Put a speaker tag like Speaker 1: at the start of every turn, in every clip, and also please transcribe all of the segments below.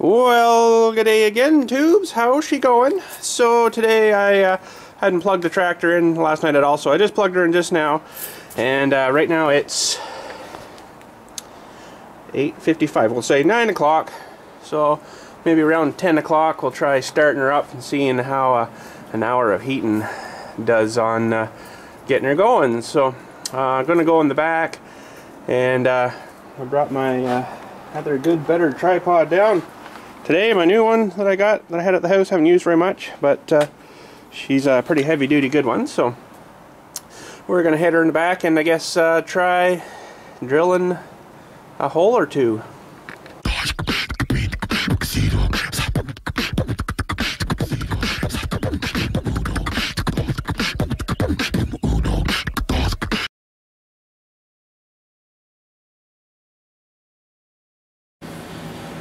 Speaker 1: Well, good day again, tubes. How's she going? So today I hadn't plugged the tractor in last night at all, so I just plugged her in just now. And right now it's 8:55. We'll say 9 o'clock. So maybe around 10 o'clock we'll try starting her up and seeing how an hour of heating does on getting her going. So I'm going to go in the back, and I brought my other good, better tripod down today. My new one that I had at the house, haven't used very much, but she's a pretty heavy duty good one. So we're gonna head her in the back and I guess try drilling a hole or two.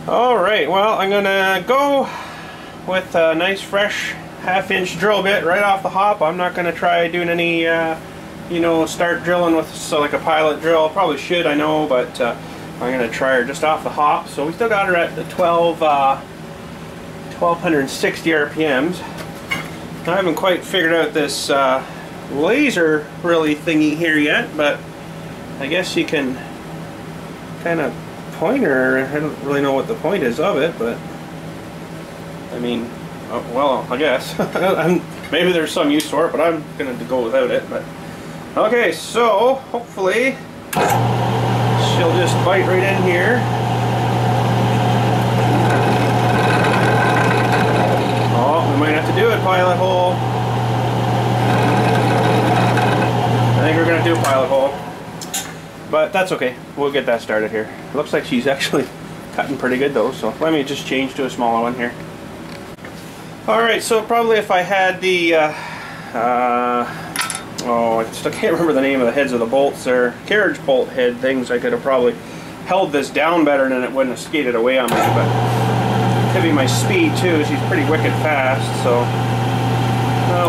Speaker 1: Alright, well, I'm gonna go with a nice fresh half-inch drill bit right off the hop. I'm not gonna try doing any you know, start drilling with like a pilot drill. Probably should, I know, but I'm gonna try her just off the hop. So we still got her at the 1260 RPMs. I haven't quite figured out this laser really thingy here yet, but I guess you can kind of pointer. I don't really know what the point is of it, but I mean, well, I guess maybe there's some use for it, but I'm gonna go without it. But okay, so hopefully she'll just bite right in here. Oh, we might have to do it, pilot hole. I think we're gonna do a pilot hole, but that's okay. We'll get that started here. It looks like she's actually cutting pretty good though, so let me just change to a smaller one here. Alright, so probably if I had the oh, I still can't remember the name of the heads of the bolts there, carriage bolt head things, I could have probably held this down better and it wouldn't have skated away on me, but it could be my speed too. She's pretty wicked fast, so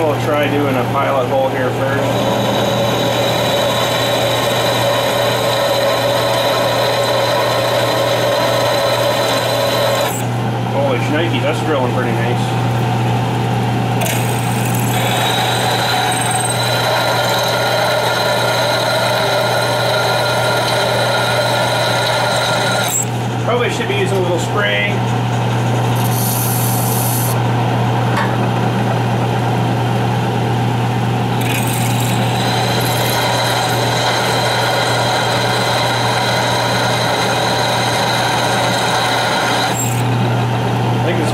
Speaker 1: we'll try doing a pilot hole here first. Holy shnikes, that's drilling pretty nice. Probably should be using a little spray.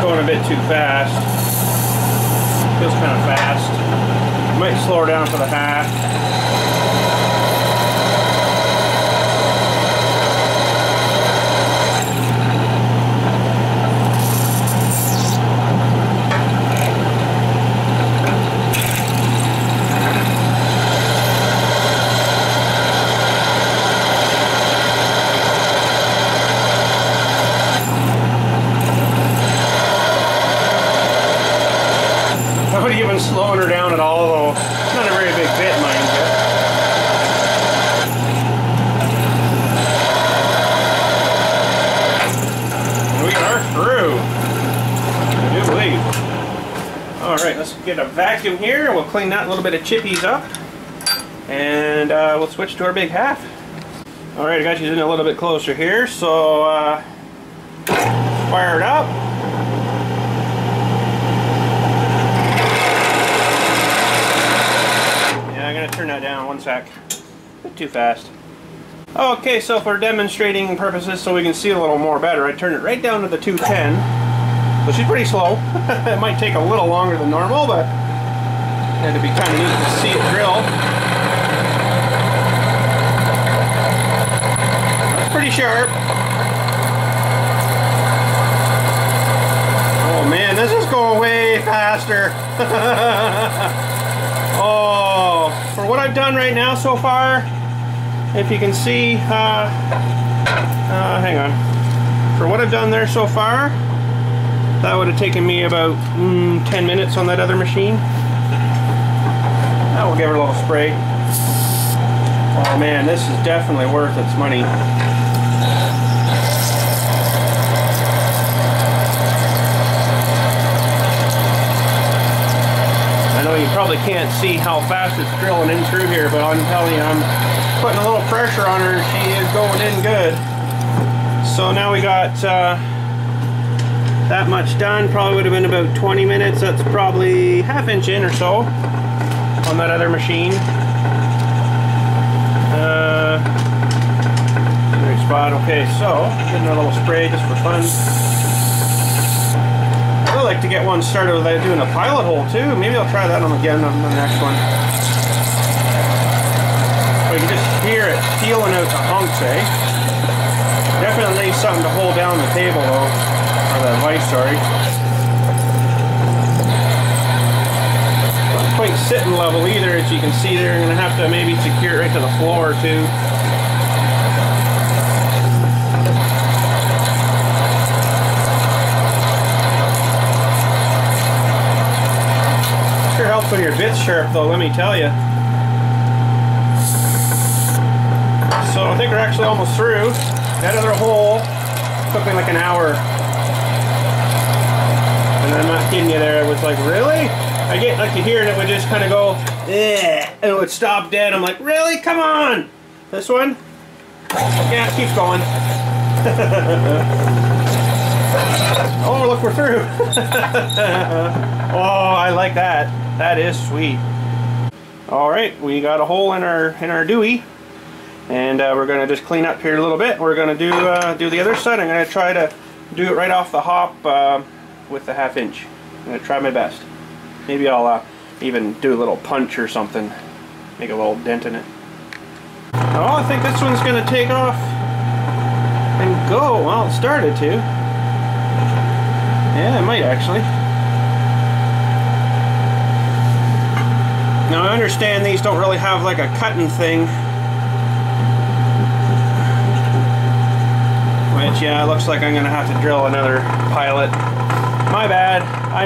Speaker 1: A bit too fast. Feels kind of fast. Might slow her down for the half. Not even slowing her down at all, though. It's not a very big bit, mind you. And we got our through. I do believe. Alright, let's get a vacuum here. We'll clean that little bit of chippies up. And we'll switch to our big half. Alright, I got you in a little bit closer here, so fire it up. Turn that down one sec. A bit too fast. Okay, so for demonstrating purposes, so we can see a little more better, I turned it right down to the 210. So she's pretty slow. It might take a little longer than normal, but it'd be kind of neat to see it drill. That's pretty sharp. Oh man, this is going way faster. Oh, for what I've done right now so far, if you can see, hang on. For what I've done there so far, that would have taken me about 10 minutes on that other machine. Now we'll give her a little spray. Oh man, this is definitely worth its money. probably can't see how fast it's drilling in through here, but I'm telling you, I'm putting a little pressure on her and she is going in good. So now we got that much done. Probably would have been about 20 minutes. That's probably ½ inch in or so on that other machine. Great spot. Okay, so getting a little spray just for fun. I like to get one started without doing a pilot hole too. Maybe I'll try that on again on the next one. But you can just hear it peeling out the hunks, eh? Definitely needs something to hold down the table though. Or the vise, sorry. Not quite sitting level either, as you can see there. I'm going to have to maybe secure it right to the floor too. Sure helps when your bit's sharp though, let me tell you. So I think we're actually almost through. That other hole took me like an hour. And I'm not kidding you there, it was like, really? I get like you hear it, it would just kind of go, eh, and it would stop dead. I'm like, really? Come on! This one? Yeah, it keeps going. Oh, look, we're through. Oh, I like that. That is sweet. Alright, we got a hole in our dewey. And we're going to just clean up here a little bit. We're going to do the other side. I'm going to try to do it right off the hop with the ½ inch. I'm going to try my best. Maybe I'll even do a little punch or something. Make a little dent in it. Oh, I think this one's going to take off and go. Well, it started to. Yeah, it might actually. Now I understand these don't really have like a cutting thing. Which, yeah, it looks like I'm going to have to drill another pilot. My bad. I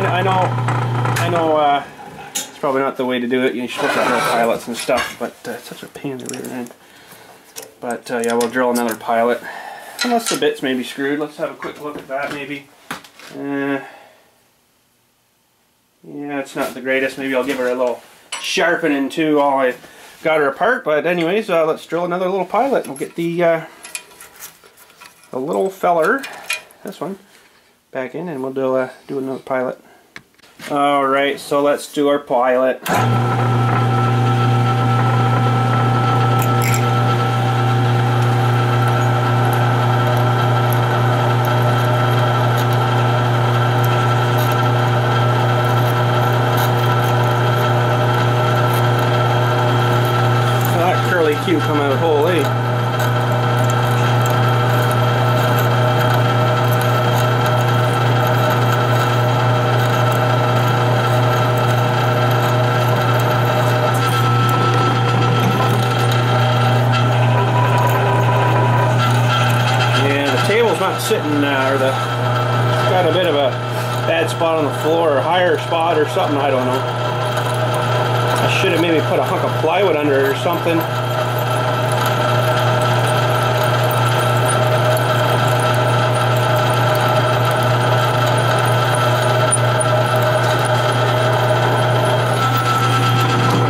Speaker 1: know it's probably not the way to do it. You're supposed to drill pilots and stuff, but it's such a pain in the rear end. But, yeah, we'll drill another pilot. Unless the bits may be screwed. Let's have a quick look at that, maybe. Yeah, it's not the greatest. Maybe I'll give her a little sharpening, too, while I got her apart. But anyways, let's drill another little pilot. We'll get the little feller, this one, back in, and we'll do another pilot. Alright, so let's do our pilot. That curly Q come out whole, eh? Sitting or got a bit of a bad spot on the floor, or higher spot or something, I don't know. I should have maybe put a hunk of plywood under it or something. It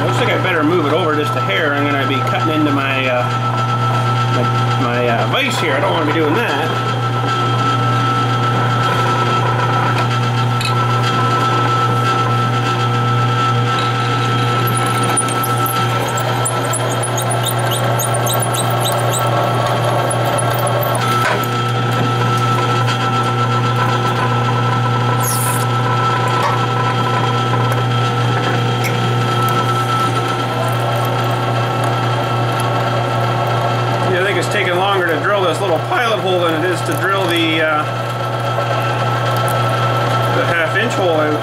Speaker 1: looks like I better move it over just a hair. I'm going to be cutting into my vise here. I don't want to be doing that. Pilot hole than it is to drill the ½ inch hole out.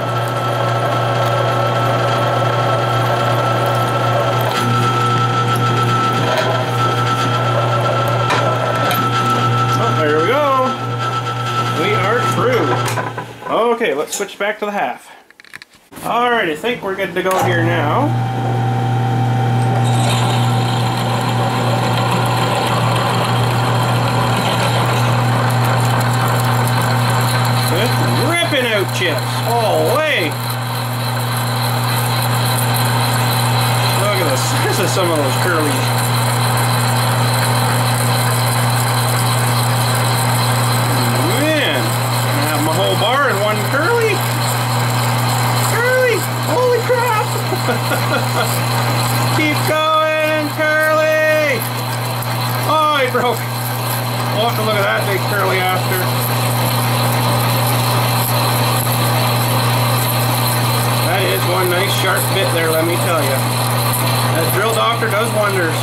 Speaker 1: Oh, there we go. We are through. Okay, let's switch back to the half. Alright, I think we're good to go here now. Ripping out chips all the way. some of those curlies. Man, I have my whole bar in one curly. Curly! Holy crap! Keep going, curly! Oh, he broke. We'll have to look at that big curly after. That is one nice sharp bit there, let me tell you. That drill doctor does wonders.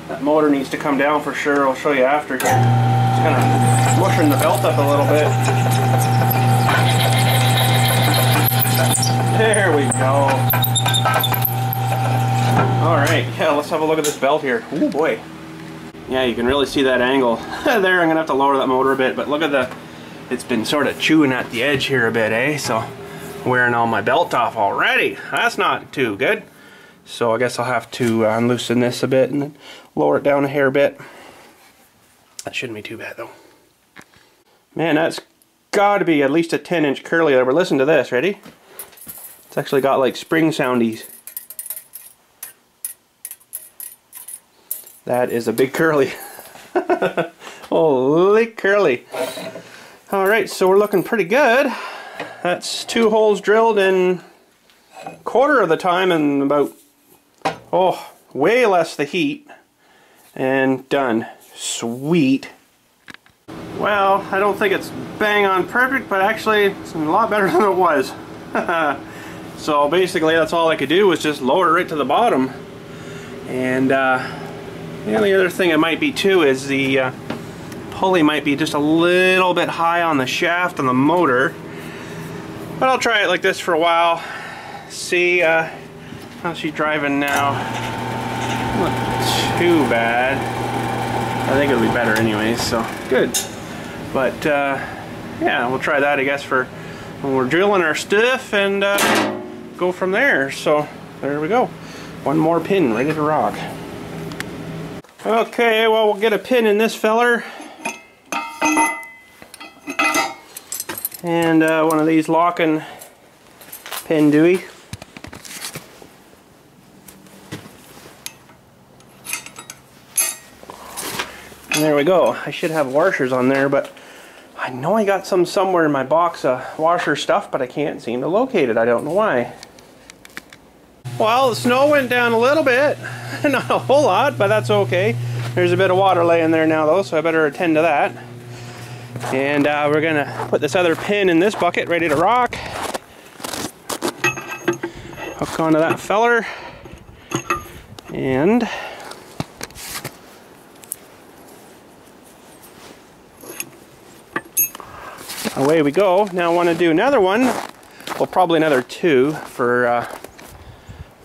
Speaker 1: That motor needs to come down for sure. I'll show you after here. Just kind of mushing the belt up a little bit. There we go. Alright, yeah, let's have a look at this belt here. Oh boy. Yeah, you can really see that angle. There, I'm going to have to lower that motor a bit, but look at the... It's been sort of chewing at the edge here a bit, eh? So, wearing all my belt off already. That's not too good. So I guess I'll have to unloosen this a bit and then lower it down a hair bit. That shouldn't be too bad though. Man, that's got to be at least a 10-inch curly there. But listen to this, ready? It's actually got like spring soundies. That is a big curly. Holy curly. Alright, so we're looking pretty good. That's 2 holes drilled in a quarter of the time and about, oh, way less the heat. And done. Sweet. Well, I don't think it's bang on perfect, but actually it's a lot better than it was. So basically that's all I could do was just lower it right to the bottom. And the only other thing it might be too is the pulley might be just a little bit high on the shaft on the motor. But I'll try it like this for a while. See how's she driving now. Not too bad. I think it'll be better anyways, so good. But yeah, we'll try that I guess for when we're drilling our stuff and go from there. So there we go. One more pin ready to rock. Okay, well we'll get a pin in this feller. And one of these locking pin dewey. And there we go. I should have washers on there, but I know I got some somewhere in my box of washer stuff, but I can't seem to locate it. I don't know why. Well, the snow went down a little bit. Not a whole lot, but that's okay. There's a bit of water laying there now though, so I better attend to that. And we're gonna put this other pin in this bucket ready to rock. Hook onto that feller. And away we go. Now I want to do another one. Well, probably another 2 for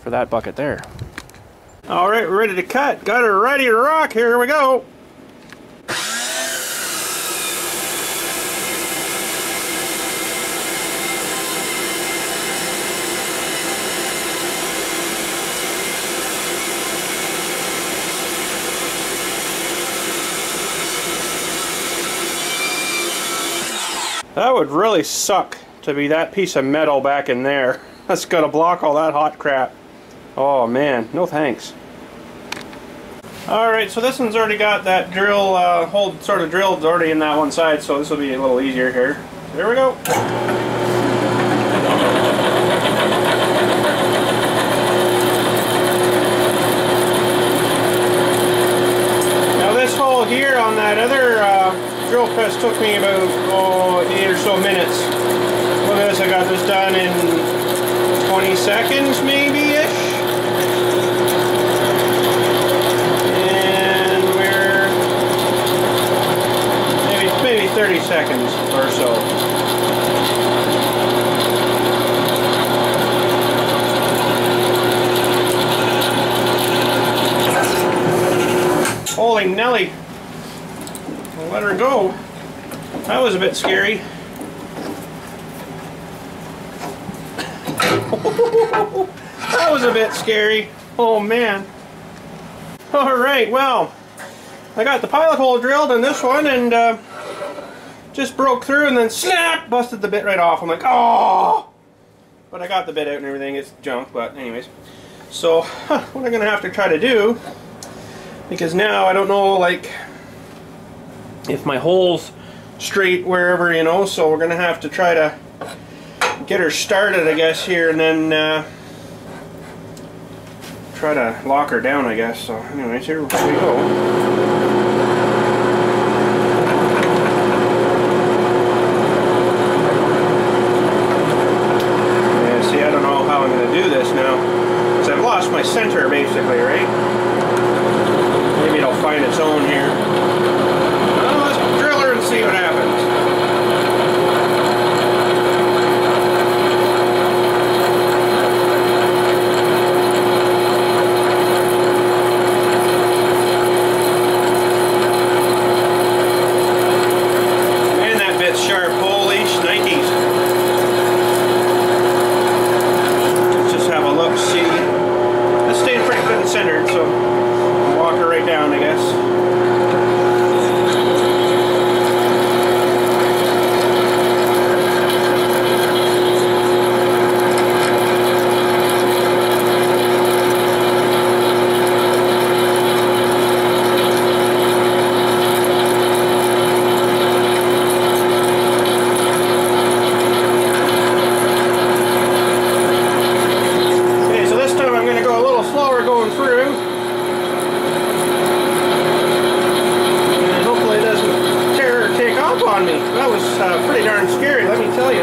Speaker 1: that bucket there. Alright, we're ready to cut. Got her ready to rock. Here we go. That would really suck to be that piece of metal back in there. That's gonna block all that hot crap. Oh man, no thanks. Alright, so this one's already got that drill hole sort of drilled already in that one side, so this will be a little easier here. So there we go. Now this hole here on that other drill press took me about 8 or so minutes. Look at this, I got this done in 20 seconds maybe-ish. And we're maybe 30 seconds or so. Holy Nelly. We'll let her go. That was a bit scary. That was a bit scary. Oh man. Alright, well, I got the pilot hole drilled in this one and just broke through and then snap! Busted the bit right off. I'm like, oh! But I got the bit out and everything. It's junk, but anyways. So, what I'm going to have to try to do, because now I don't know, like, if my hole's straight wherever, you know, so we're going to have to try to get her started, I guess, here, and then try to lock her down, I guess. So anyways, here we go. Yeah, see, I don't know how I'm going to do this now, because I've lost my center, basically, right? Maybe it'll find its own here. Well, let's drill her and see what happens. Centered, so walk her right down, I guess. That was pretty darn scary, let me tell you.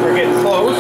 Speaker 1: We're getting close.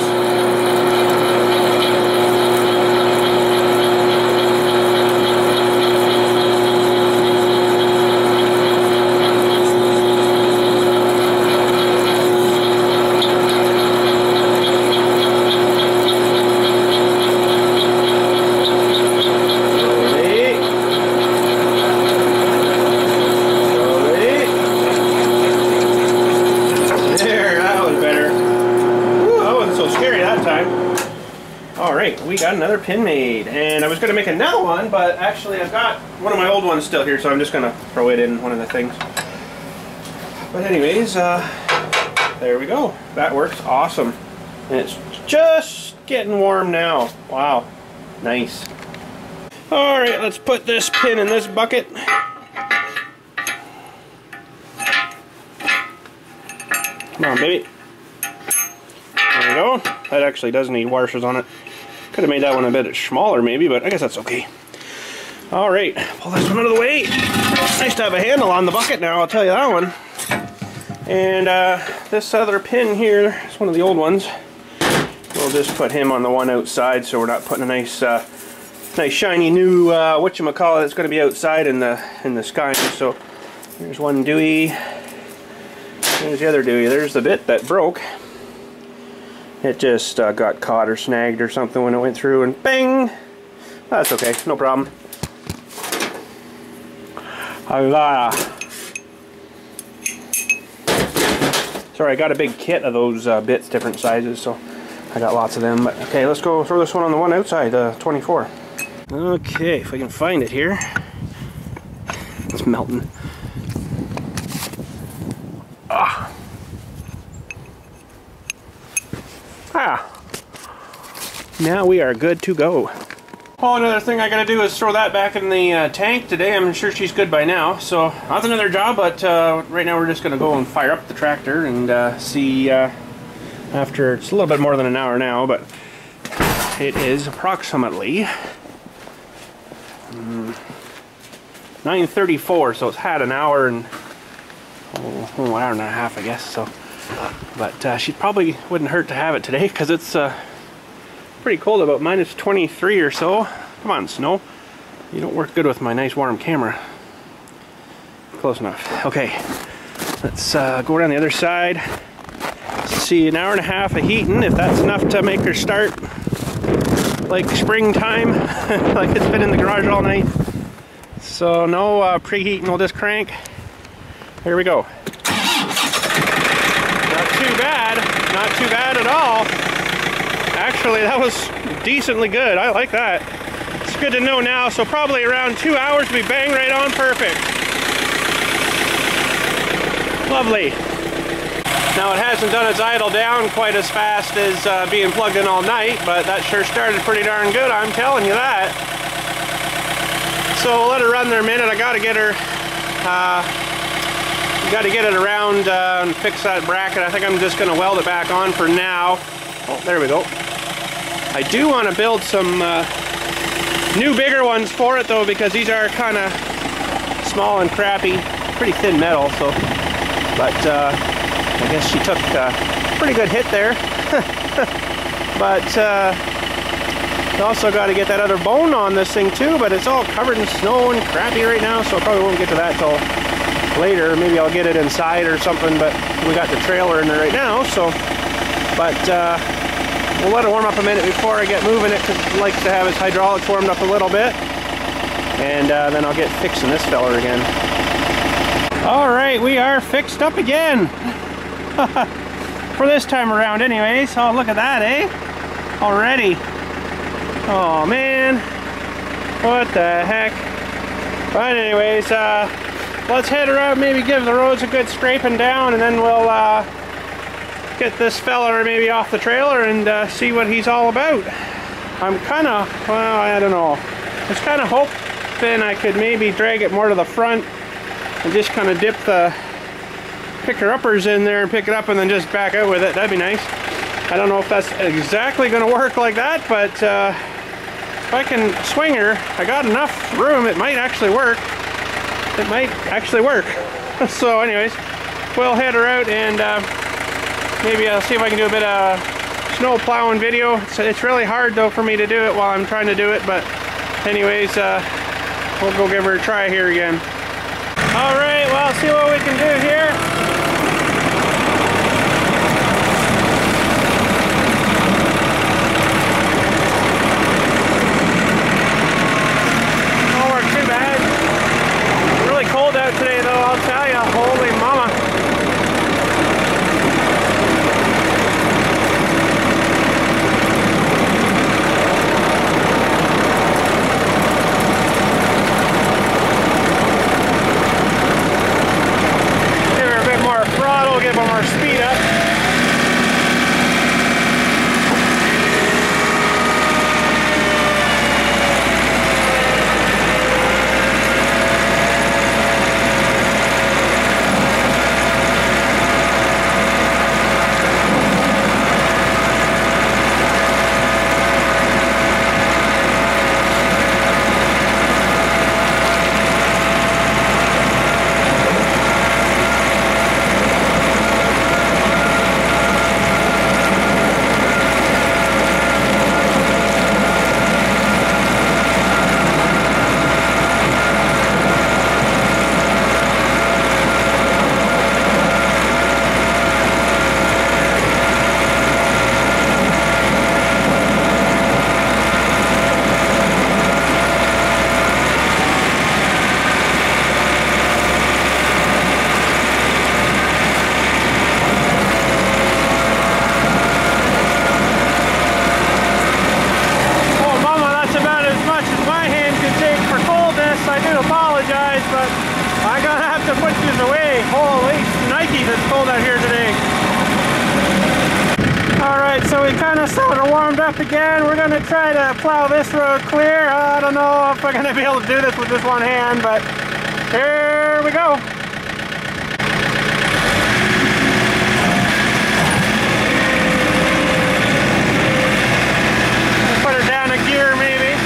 Speaker 1: Alright, we got another pin made, and I was going to make another one, but actually I've got one of my old ones still here, so I'm just going to throw it in one of the things. But anyways, there we go. That works awesome. And it's just getting warm now. Wow, nice. Alright, let's put this pin in this bucket. Come on, baby. There we go. That actually does need washers on it. Could have made that one a bit smaller maybe, but I guess that's okay. Alright, pull this one out of the way. Nice to have a handle on the bucket now, I'll tell you that one. And this other pin here is one of the old ones. We'll just put him on the one outside so we're not putting a nice nice shiny new whatchamacallit that's going to be outside in the sky. So there's one Dewey. There's the other Dewey. There's the bit that broke. It just got caught or snagged or something when it went through, and bang! That's okay, no problem. Allah. Sorry, I got a big kit of those bits, different sizes, so I got lots of them. But okay, let's go throw this one on the one outside, 24. Okay, if I can find it here. It's melting. Ah. Now we are good to go. Oh, another thing I gotta do is throw that back in the tank today. I'm sure she's good by now. So that's another job, but right now we're just gonna go and fire up the tractor and see after, it's a little bit more than an hour now, but it is approximately 9:34, so it's had an hour and an hour and a half, I guess. So, but she probably wouldn't hurt to have it today because it's pretty cold, about minus 23 or so. Come on, snow. You don't work good with my nice warm camera. Close enough. Okay, let's go around the other side. See, an hour and a half of heating, if that's enough to make her start like springtime, like it's been in the garage all night. So no preheating, we'll just crank. Here we go. bad. Not too bad at all. Actually, that was decently good. I like that. It's good to know now. So probably around 2 hours, we bang right on perfect. Lovely. Now it hasn't done its idle down quite as fast as being plugged in all night, but that sure started pretty darn good, I'm telling you that. So we'll let her run there a minute. I gotta get her, gotta get it around and fix that bracket. I think I'm just gonna weld it back on for now. Oh, there we go. I do want to build some new bigger ones for it though, because these are kind of small and crappy, pretty thin metal. So, but I guess she took a pretty good hit there. But I also got to get that other bone on this thing too, but it's all covered in snow and crappy right now, so I probably won't get to that till later. Maybe I'll get it inside or something, but we got the trailer in there right now, so. But we'll let it warm up a minute before I get moving it, because it likes to have its hydraulics warmed up a little bit. And then I'll get fixing this feller again. Alright, we are fixed up again. For this time around anyways. Oh, look at that, eh? Already. Oh man. What the heck. But anyways, let's head around, maybe give the roads a good scraping down, and then we'll get this fella maybe off the trailer and see what he's all about. I'm kind of, well, I don't know. I was kind of hoping I could maybe drag it more to the front and just kind of dip the picker-uppers in there and pick it up and then just back out with it. That'd be nice. I don't know if that's exactly going to work like that, but if I can swing her, I got enough room, it might actually work. It might actually work. So anyways, we'll head her out and maybe I'll see if I can do a bit of snow plowing video. It's really hard though for me to do it while I'm trying to do it, but anyways, we'll go give her a try here again. Alright, well, see what we can do here. Won't work too bad. It's really cold out today though, I'll tell you. Holy mama. Give them our speed up. But I'm gonna have to put these away. Holy Nike, it's cold out here today. Alright, so we kind of sort of warmed up again. We're gonna try to plow this road clear. I don't know if we're gonna be able to do this with just one hand, but here we go. Put her down a gear maybe.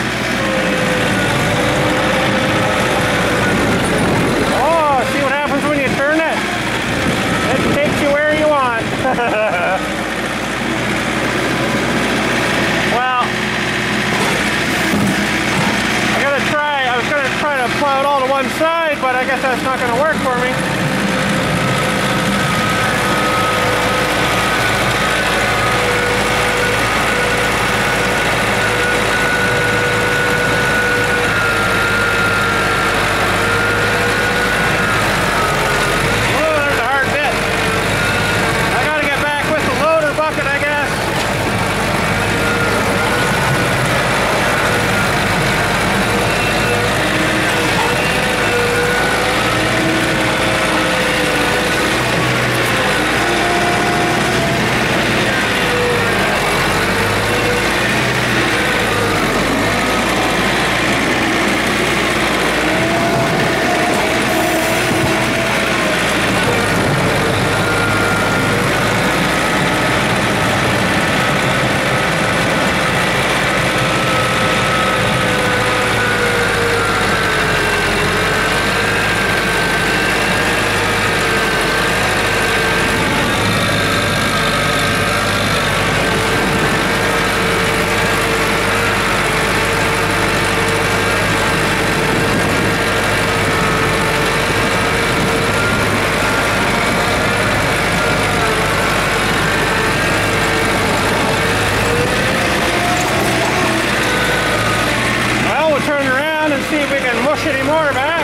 Speaker 1: Well, I was gonna try to plow it all to one side, but I guess that's not gonna work for me. turn around and see if we can mush any more back.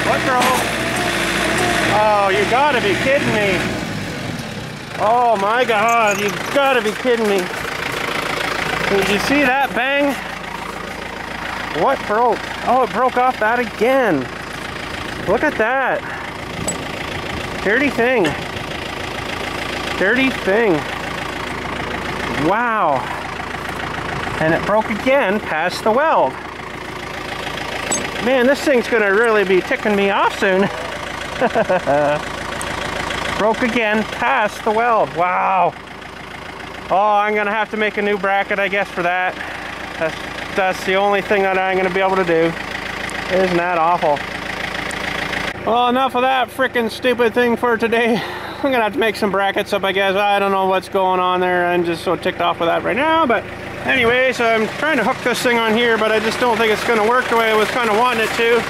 Speaker 1: What broke? Oh, you gotta be kidding me. Oh my God, you gotta be kidding me. Did you see that bang? What broke? Oh, it broke off that again. Look at that. Dirty thing. Dirty thing. Wow. And it broke again past the weld. Man, this thing's gonna really be ticking me off soon. Broke again past the weld. Wow. Oh, I'm gonna have to make a new bracket, I guess, for that. That's the only thing that I'm gonna be able to do. Isn't that awful? Well, enough of that frickin' stupid thing for today. I'm gonna have to make some brackets up, I guess. I don't know what's going on there. I'm just so ticked off with that right now, but anyway, so I'm trying to hook this thing on here, but I just don't think it's going to work the way I was kind of wanting it to.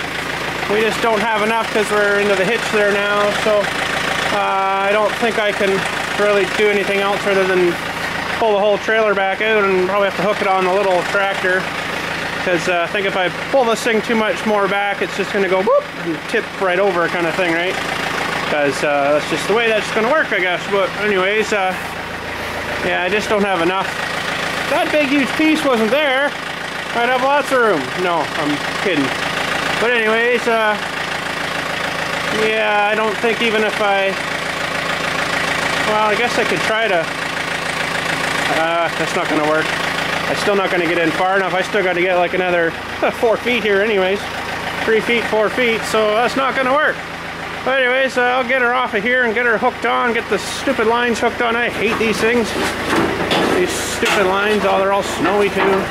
Speaker 1: We just don't have enough because we're into the hitch there now, so I don't think I can really do anything else other than pull the whole trailer back out and probably have to hook it on the little tractor, because I think if I pull this thing too much more back, it's just going to go whoop and tip right over kind of thing, right? Because that's just the way that's going to work, I guess. But anyways, yeah, I just don't have enough. That big huge piece wasn't there. I'd have lots of room. No, I'm kidding. But anyways, yeah, I don't think even if I, well, I guess I could try to, that's not going to work. I'm still not going to get in far enough. I still got to get like another 4 feet here anyways. 3 feet, 4 feet, so that's not going to work. But anyways, I'll get her off of here and get her hooked on, get the stupid lines hooked on. I hate these things. These stupid lines, oh, they're all snowy too.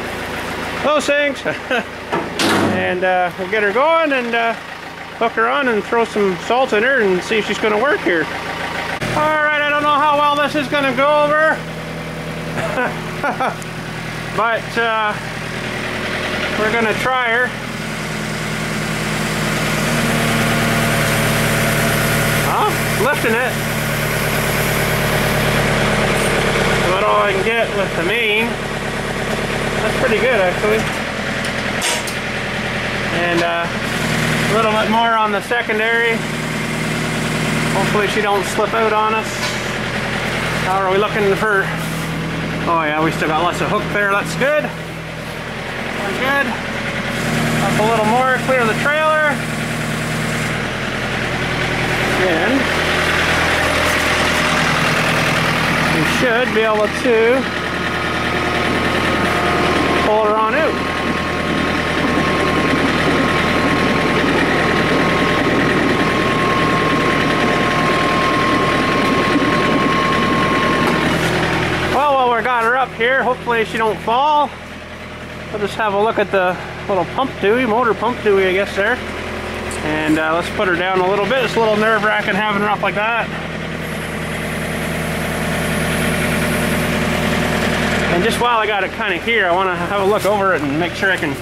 Speaker 1: Those things. And we'll get her going and hook her on and throw some salt in her and see if she's going to work here. Alright, I don't know how well this is going to go over. But we're going to try her. Lifting it. About all I can get with the main. That's pretty good actually. And a little bit more on the secondary. Hopefully she don't slip out on us. How are we looking for? Oh yeah, we still got lots of hook there. That's good. We're good. Up a little more, clear the trailer. And we should be able to pull her on out. Well, while we got her up here, hopefully case you don't fall, we'll just have a look at the little pump buoy, motor pump buoy, I guess there. And let's put her down a little bit. It's a little nerve-wracking having her up like that. And just while I got it kind of here, I want to have a look over it and make sure I can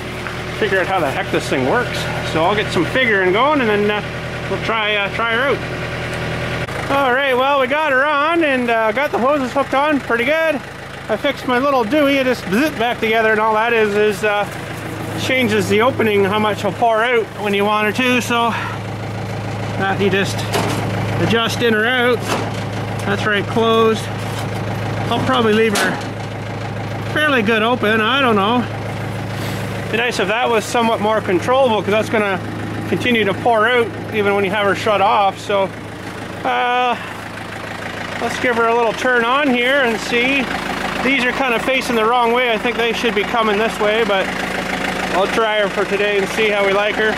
Speaker 1: figure out how the heck this thing works. So I'll get some figuring going, and then we'll try her out. Alright, well, we got her on and got the hoses hooked on pretty good. I fixed my little dewey, it just zip back together, and all that is changes the opening, how much will pour out when you want her to. So that you just adjust in or out. That's right, closed. I'll probably leave her fairly good open, I don't know. It'd be nice if that was somewhat more controllable, because that's going to continue to pour out even when you have her shut off. So let's give her a little turn on here and see. These are kind of facing the wrong way. I think they should be coming this way, but I'll try her for today and see how we like her.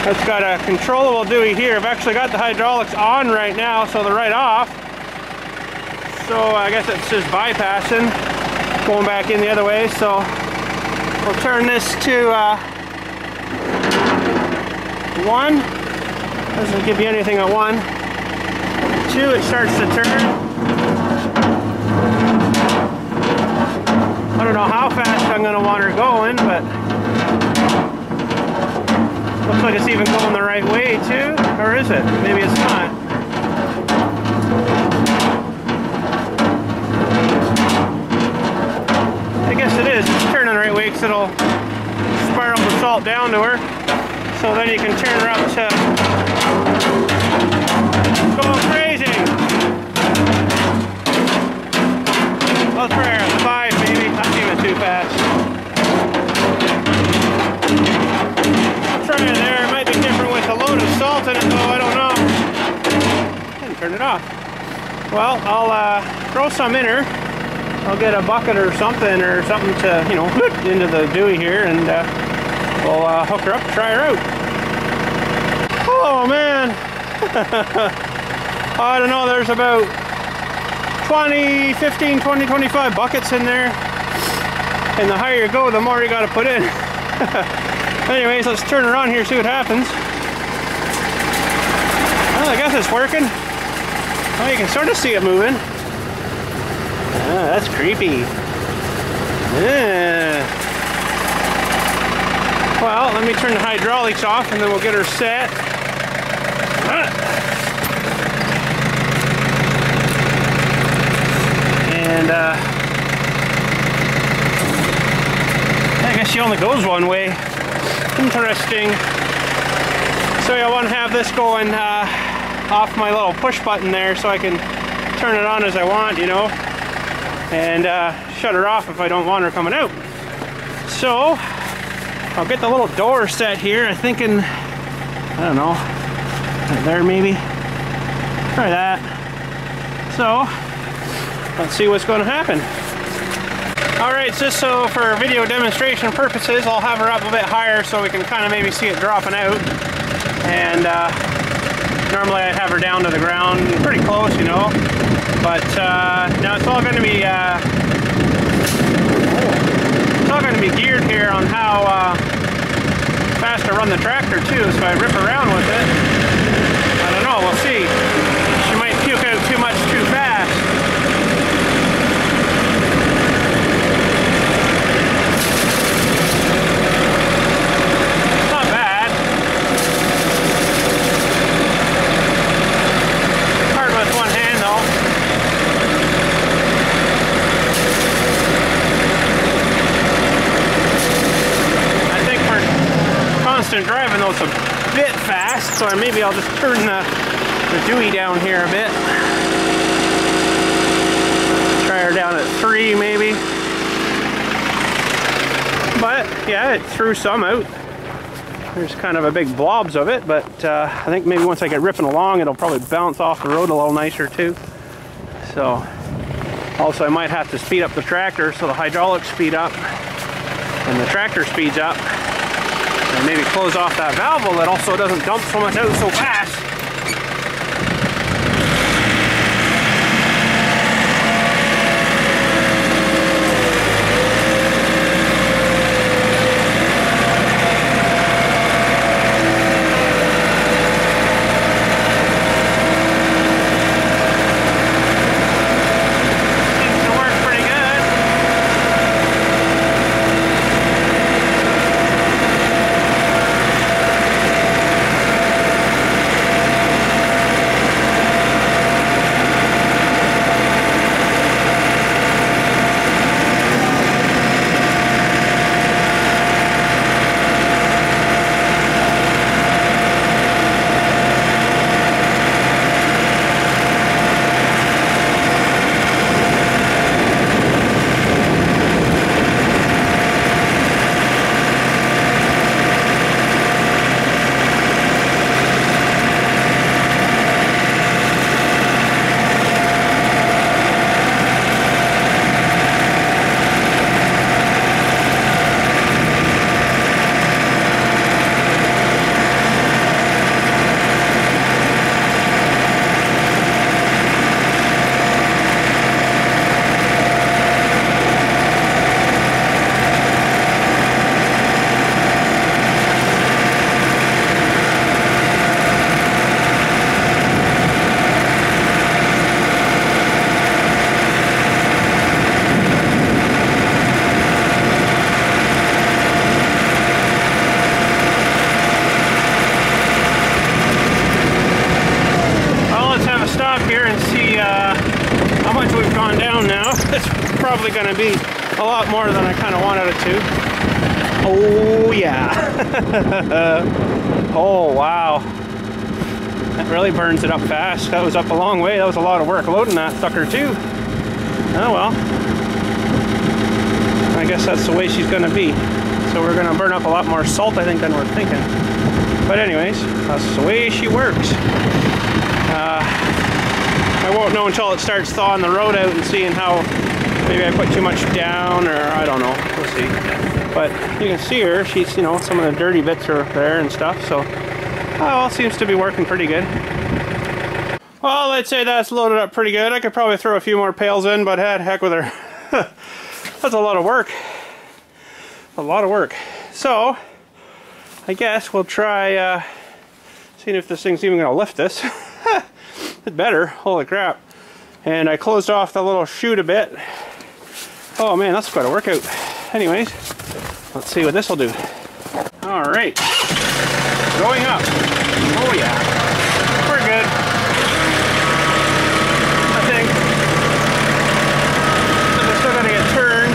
Speaker 1: It's got a controllable dewey here. I've actually got the hydraulics on right now, so they're right off. So I guess it's just bypassing, going back in the other way. So we'll turn this to 1. Doesn't give you anything at 1. 2, it starts to turn. I don't know how fast I'm going to want her going, but looks like it's even going the right way too. Or is it? Maybe it's not. I guess it is. It's turning the right way because it'll spiral the salt down to her. So then you can turn her up to going crazy. Let's try her at 5 maybe. That's even too fast. Try it there. It might be different with a load of salt in it though. I don't know. And turn it off. Well, I'll throw some in her. I'll get a bucket or something to, you know, into the dewey here, and we'll hook her up and try her out. Oh man. I don't know, there's about 15, 20, 25 buckets in there. And the higher you go, the more you got to put in. Anyways, let's turn her on here, see what happens. Well, I guess it's working. Oh, you can sort of see it moving. Ah, that's creepy. Yeah. Well, let me turn the hydraulics off and then we'll get her set. And I guess she only goes one way. Interesting. So I want to have this going off my little push button there so I can turn it on as I want, you know, and shut her off if I don't want her coming out. So I'll get the little door set here. I'm thinking, I don't know, right there maybe. Try that. So let's see what's going to happen. Alright, just so for video demonstration purposes, I'll have her up a bit higher so we can kind of maybe see it dropping out. And normally I'd have her down to the ground pretty close, you know. But now it's all going to be geared here on how fast I run the tractor too. So I rip around with it. I don't know, we'll see. She might puke out too much too fast. Not bad. Hard with one hand though. I think for constant driving though it's a bit fast, so maybe I'll just turn the dewey down here a bit. Try her down at 3 maybe. But yeah, it threw some out. There's kind of a big blobs of it, but I think maybe once I get ripping along it'll probably bounce off the road a little nicer too. So also I might have to speed up the tractor so the hydraulics speed up and the tractor speeds up. And maybe close off that valve a little so it doesn't dump so much out so fast. probably going to be a lot more than I kind of wanted it to. Oh yeah. Oh wow. That really burns it up fast. That was up a long way. That was a lot of work loading that sucker too. Oh well. I guess that's the way she's going to be. So we're going to burn up a lot more salt, I think, than we're thinking. But anyways, that's the way she works. I won't know until it starts thawing the road out and seeing how maybe I put too much down, or I don't know. We'll see. But you can see her. She's, you know, some of the dirty bits are there and stuff. So, well, seems to be working pretty good. Well, I'd say that's loaded up pretty good. I could probably throw a few more pails in, but heck with her. That's a lot of work. A lot of work. So, I guess we'll try seeing if this thing's even going to lift this. It better. Holy crap. And I closed off the little chute a bit. Oh man, that's quite a workout. Anyways, let's see what this will do. Alright. Going up. Oh yeah. We're good. I think. But they're still going to get turned.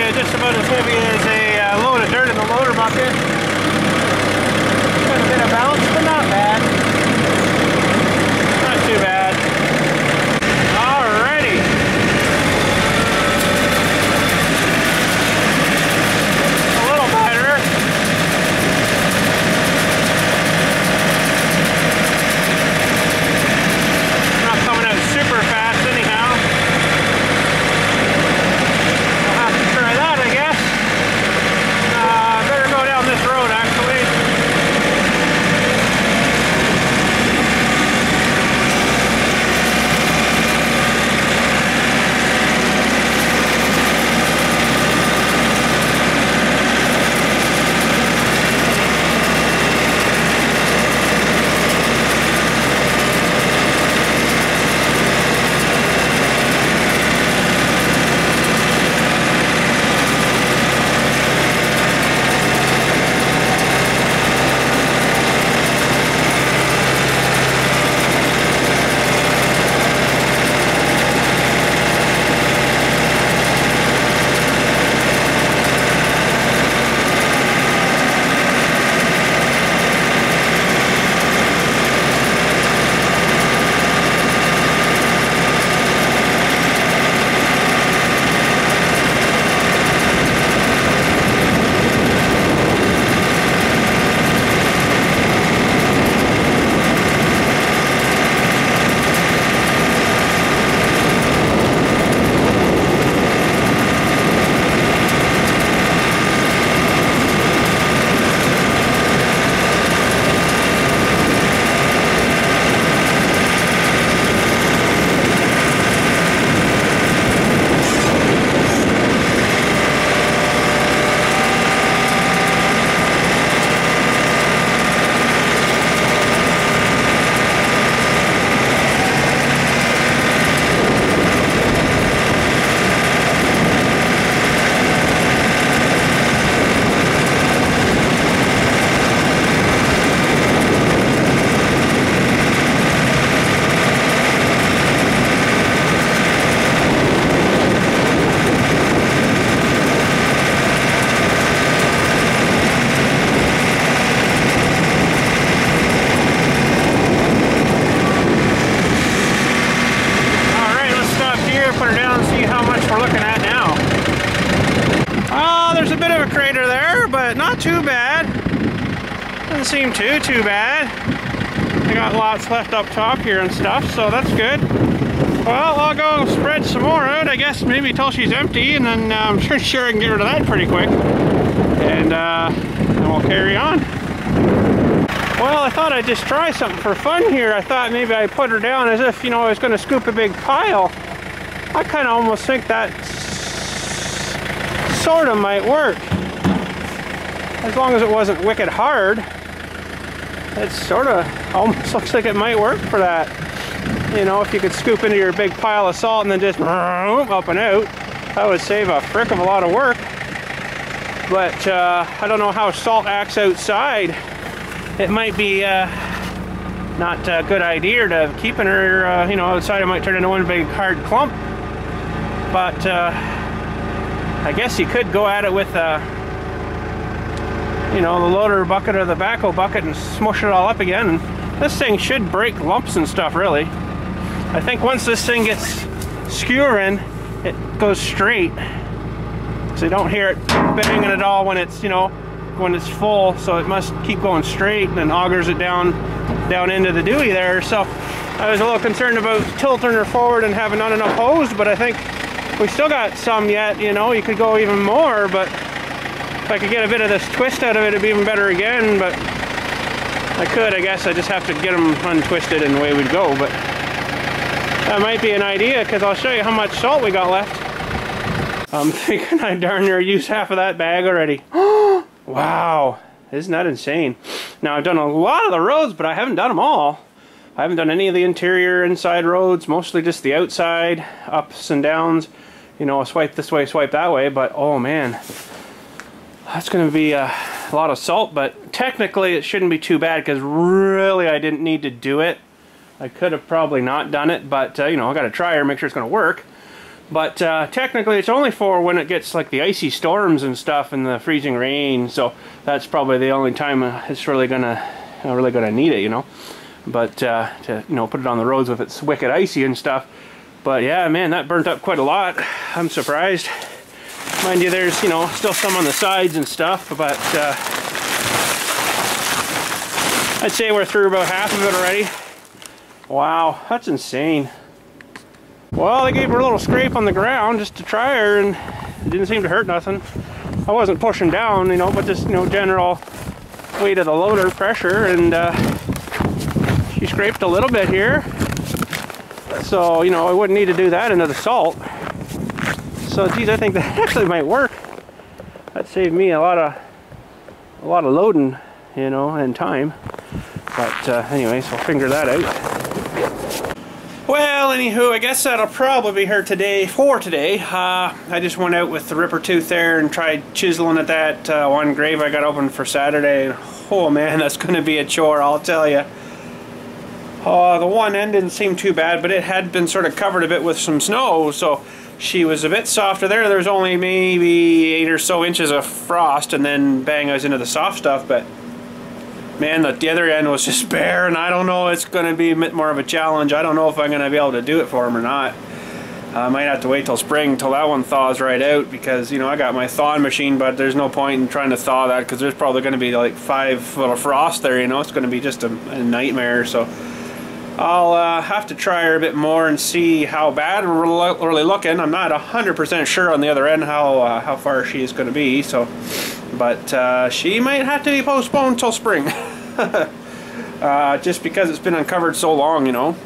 Speaker 1: Just about as heavy as a load of dirt in the loader bucket. Got a bit of bounce, but not bad. Not too bad. Alrighty. A little better. Not coming out super fast anyhow. Not too bad. Doesn't seem too bad. I got lots left up top here and stuff, so that's good. Well, I'll go spread some more out, I guess, maybe till she's empty, and then I'm sure I can get rid of that pretty quick. And then we'll carry on. Well, I thought I'd just try something for fun here. I thought maybe I'd put her down as if, you know, I was going to scoop a big pile. I kind of almost think that sort of might work. As long as it wasn't wicked hard. it sort of almost looks like it might work for that. You know, if you could scoop into your big pile of salt and then just up and out, that would save a frick of a lot of work. But I don't know how salt acts outside. It might be not a good idea to keeping her, you know, outside. It might turn into one big hard clump. But I guess you could go at it with, you know, the loader bucket or the backhoe bucket and smush it all up again. And this thing should break lumps and stuff, really. I think once this thing gets skewering, it goes straight. So you don't hear it banging at all when it's, you know, when it's full. So it must keep going straight and then augers it down into the dewey there. So I was a little concerned about tilting her forward and having not enough hose, but I think we still got some yet. You know, you could go even more, but if I could get a bit of this twist out of it, it'd be even better again. But I could, I guess. I just have to get them untwisted and away we'd go. But that might be an idea, because I'll show you how much salt we got left. I'm thinking I darn near used half of that bag already. Wow, isn't that insane? Now, I've done a lot of the roads, but I haven't done them all. I haven't done any of the interior inside roads, mostly just the outside, ups and downs. You know, swipe this way, swipe that way, but oh man, that's going to be a lot of salt. But technically it shouldn't be too bad, because really I didn't need to do it. I could have probably not done it, but you know, I got to try her, make sure it's going to work. But technically it's only for when it gets like the icy storms and stuff and the freezing rain, so that's probably the only time it's really gonna need it, you know. But to, you know, put it on the roads if it's wicked icy and stuff. But yeah, man, that burnt up quite a lot. I'm surprised. Mind you, there's, you know, still some on the sides and stuff, but I'd say we're through about half of it already. Wow, that's insane. Well, I gave her a little scrape on the ground just to try her, and it didn't seem to hurt nothing. I wasn't pushing down, you know, but just, you know, general weight of the loader pressure, and she scraped a little bit here. So, you know, I wouldn't need to do that into the salt. So, geez, I think that actually might work. That saved me a lot of loading, you know, and time. But anyways, we'll figure that out. Well, anywho, I guess that'll probably be her for today. I just went out with the ripper tooth there and tried chiseling at that one grave I got open for Saturday. Oh man, that's going to be a chore, I'll tell you. The one end didn't seem too bad, but it had been sort of covered a bit with some snow, so she was a bit softer there. There's only maybe 8 or so inches of frost, and then bang, I was into the soft stuff. But man, the other end was just bare, and I don't know, it's going to be a bit more of a challenge. I don't know if I'm going to be able to do it for him or not. I might have to wait till spring till that one thaws right out, because, you know, I got my thawing machine, but there's no point in trying to thaw that, because there's probably going to be like 5 foot of frost there, you know. It's going to be just a nightmare. So I'll have to try her a bit more and see how bad we're really looking. I'm not 100% sure on the other end how far she is going to be. So, but she might have to be postponed till spring, just because it's been uncovered so long, you know.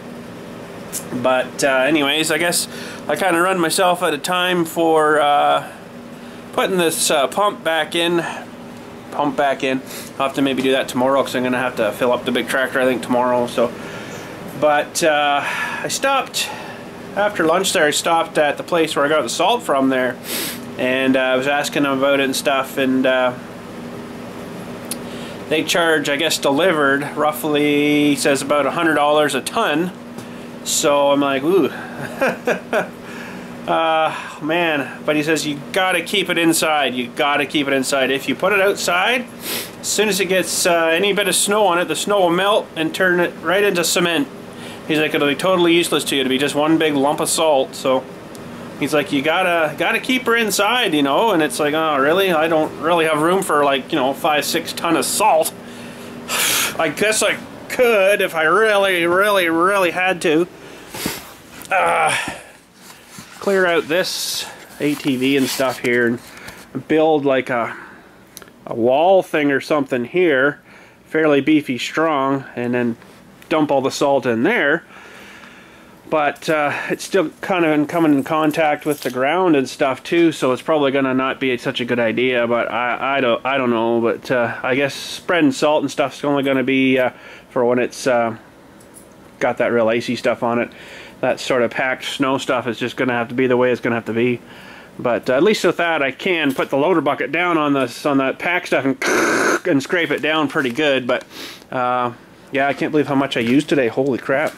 Speaker 1: But anyways, I guess I kind of run myself out of time for putting this pump back in. I'll have to maybe do that tomorrow, because I'm going to have to fill up the big tractor, I think, tomorrow. So. But I stopped, after lunch there, I stopped at the place where I got the salt from there, and I was asking them about it and stuff, and they charge, I guess, delivered, roughly, he says, about $100 a ton. So I'm like, ooh. Man, but he says you gotta keep it inside. You gotta keep it inside. If you put it outside, as soon as it gets any bit of snow on it, the snow will melt and turn it right into cement. He's like, it'll be totally useless to you. It'll be just one big lump of salt. So he's like, you gotta keep her inside, you know. And it's like, oh really? I don't really have room for, like, you know, 5-6 ton of salt. I guess I could if I really had to. Clear out this ATV and stuff here and build like a wall thing or something here, fairly beefy strong, and then dump all the salt in there. but it's still kind of coming in contact with the ground and stuff too, so it's probably gonna not be such a good idea. But I don't know. But I guess spreading salt and stuff's only gonna be for when it's got that real icy stuff on it. That sort of packed snow stuff is just gonna have to be the way it's gonna have to be. But at least with that, I can put the loader bucket down on that pack stuff and scrape it down pretty good. But yeah, I can't believe how much I used today. Holy crap.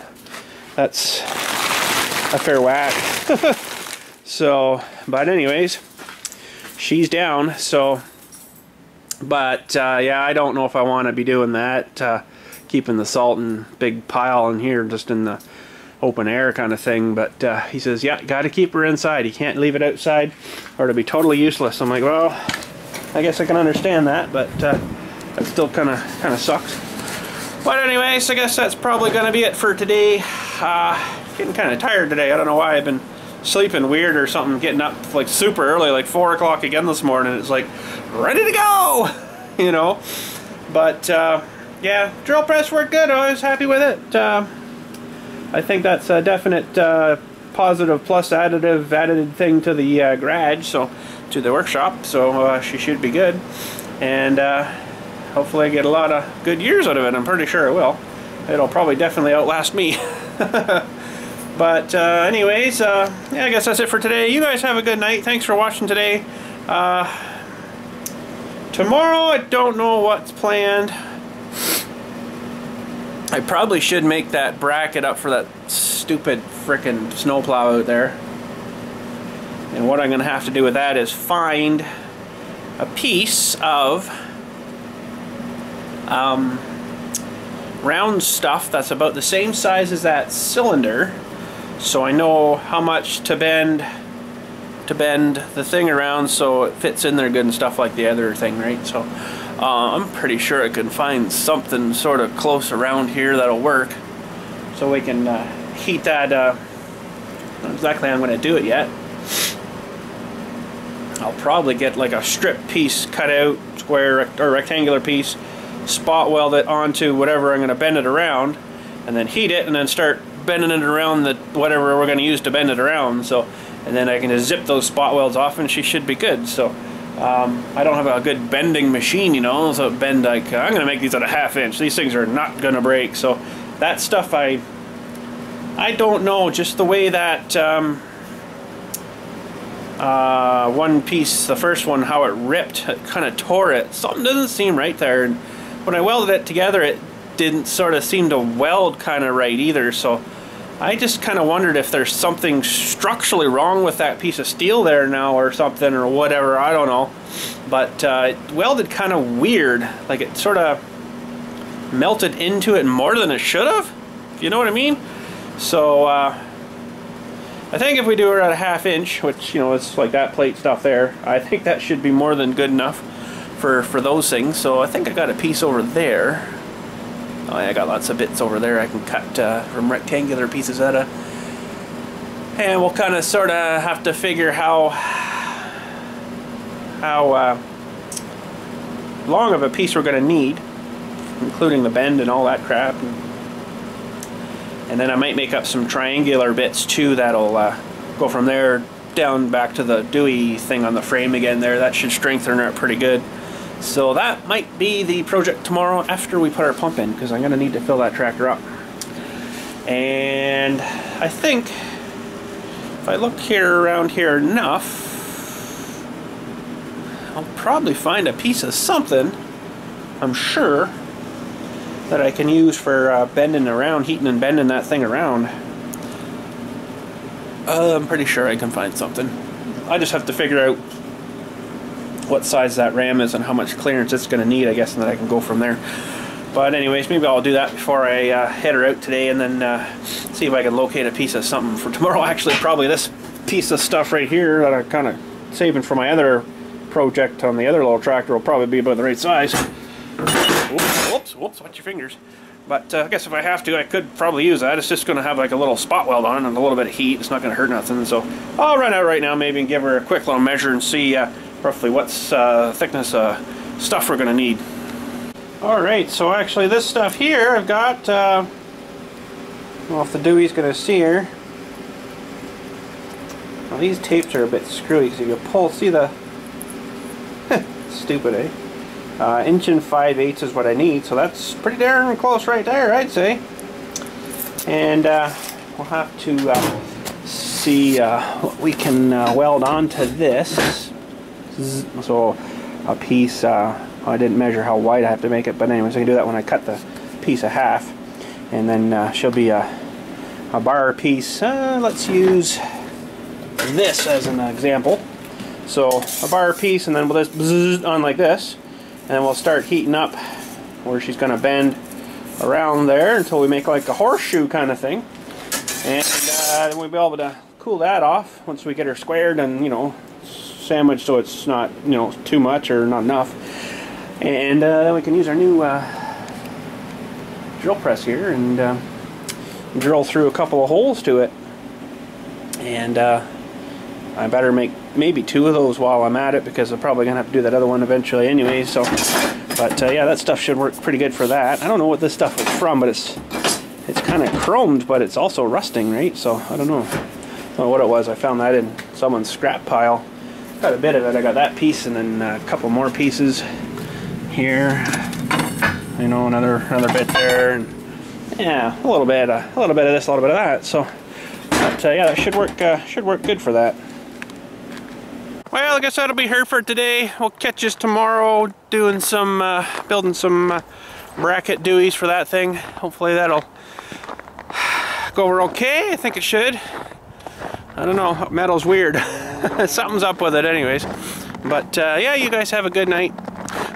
Speaker 1: That's a fair whack. So, but anyways, she's down. So, but yeah, I don't know if I want to be doing that, keeping the salt in big pile in here, just in the open air kind of thing. But he says, yeah, got to keep her inside. You can't leave it outside, or it'll be totally useless. I'm like, well, I guess I can understand that, but that still kind of sucks. But anyways, I guess that's probably going to be it for today. Getting kind of tired today. I don't know why. I've been sleeping weird or something, getting up like super early, like 4 o'clock again this morning. It's like, ready to go, you know. But yeah, drill press worked good. I was happy with it. I think that's a definite positive plus added thing to the garage, so to the workshop. So she should be good. And hopefully I get a lot of good years out of it. I'm pretty sure I will. It'll probably definitely outlast me. But anyways, yeah, I guess that's it for today. You guys have a good night. Thanks for watching today. Tomorrow, I don't know what's planned. I probably should make that bracket up for that stupid frickin' snowplow out there. And what I'm going to have to do with that is find a piece of round stuff that's about the same size as that cylinder, so I know how much to bend the thing around so it fits in there good and stuff like the other thing, right? So I'm pretty sure I can find something sort of close around here that'll work, so we can heat that. Not exactly how I'm going to do it yet. I'll probably get like a strip piece cut out, square or rectangular piece, spot weld it onto whatever I'm going to bend it around, and then heat it, and then start bending it around the whatever we're going to use to bend it around. So, and then I can just zip those spot welds off, and she should be good. So I don't have a good bending machine, you know, so bend like I'm going to make these at a 1/2 inch. These things are not going to break. So that stuff I don't know, just the way that one piece, the first one, how it ripped, it kind of tore it. Something doesn't seem right there. And when I welded it together, it didn't sort of seem to weld kind of right either. So I just kind of wondered if there's something structurally wrong with that piece of steel there now or something or whatever. I don't know. But it welded kind of weird. Like it sort of melted into it more than it should have, if you know what I mean. So I think if we do it at a 1/2 inch, which, you know, it's like that plate stuff there, I think that should be more than good enough for those things. So I think I got a piece over there. Oh yeah, I got lots of bits over there I can cut from rectangular pieces out of. And we'll kind of sort of have to figure how long of a piece we're going to need, including the bend and all that crap. And then I might make up some triangular bits too that'll go from there down back to the Dewey thing on the frame again there. That should strengthen it pretty good. So that might be the project tomorrow after we put our pump in, because I'm going to need to fill that tractor up. And I think if I look here around here enough, I'll probably find a piece of something, I'm sure, that I can use for bending around, heating and bending that thing around. I'm pretty sure I can find something. I just have to figure out what size that ram is and how much clearance it's going to need, I guess, and then I can go from there. But anyways, maybe I'll do that before I head her out today, and then see if I can locate a piece of something for tomorrow. Actually, probably this piece of stuff right here that I'm kind of saving for my other project on the other little tractor will probably be about the right size. Whoops, watch your fingers. But I guess if I have to, I could probably use that. It's just going to have like a little spot weld on it and a little bit of heat. It's not going to hurt nothing. So I'll run out right now maybe and give her a quick little measure and see roughly what's thickness stuff we're going to need. Alright, so actually this stuff here I've got, well, if the Dewey's going to see her, Well, these tapes are a bit screwy because if you pull, see the stupid, eh? 1 5/8 is what I need, so that's pretty darn close right there, I'd say. And we'll have to see what we can weld onto this. So a piece, I didn't measure how wide I have to make it, but anyways, I can do that when I cut the piece of half. And then she'll be a bar piece. Let's use this as an example. So a bar piece, and then we'll just bzzz on like this, and then we'll start heating up where she's going to bend around there until we make like a horseshoe kind of thing. And then we'll be able to cool that off once we get her squared and, you know, sandwiched so it's not, you know, too much or not enough. And then we can use our new drill press here and drill through a couple of holes to it. And I better make maybe 2 of those while I'm at it, because I'm probably gonna have to do that other one eventually anyway. So, but yeah, that stuff should work pretty good for that. I don't know what this stuff is from, but it's kind of chromed, but it's also rusting, right? So I don't know what it was. I found that in someone's scrap pile. Got a bit of it. I got that piece, and then a couple more pieces here. You know, another bit there, and yeah, a little bit of this, a little bit of that. So, but yeah, that should work good for that. Well, I guess that'll be her for today. We'll catch us tomorrow doing some building some bracket dewies for that thing. Hopefully that'll go over okay. I think it should. I don't know, metal's weird. Something's up with it anyways. But yeah, you guys have a good night.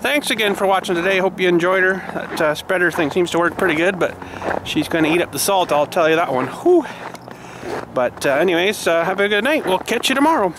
Speaker 1: Thanks again for watching today. Hope you enjoyed her. That spreader thing seems to work pretty good, but she's going to eat up the salt, I'll tell you that one. Whew. But anyways, have a good night. We'll catch you tomorrow.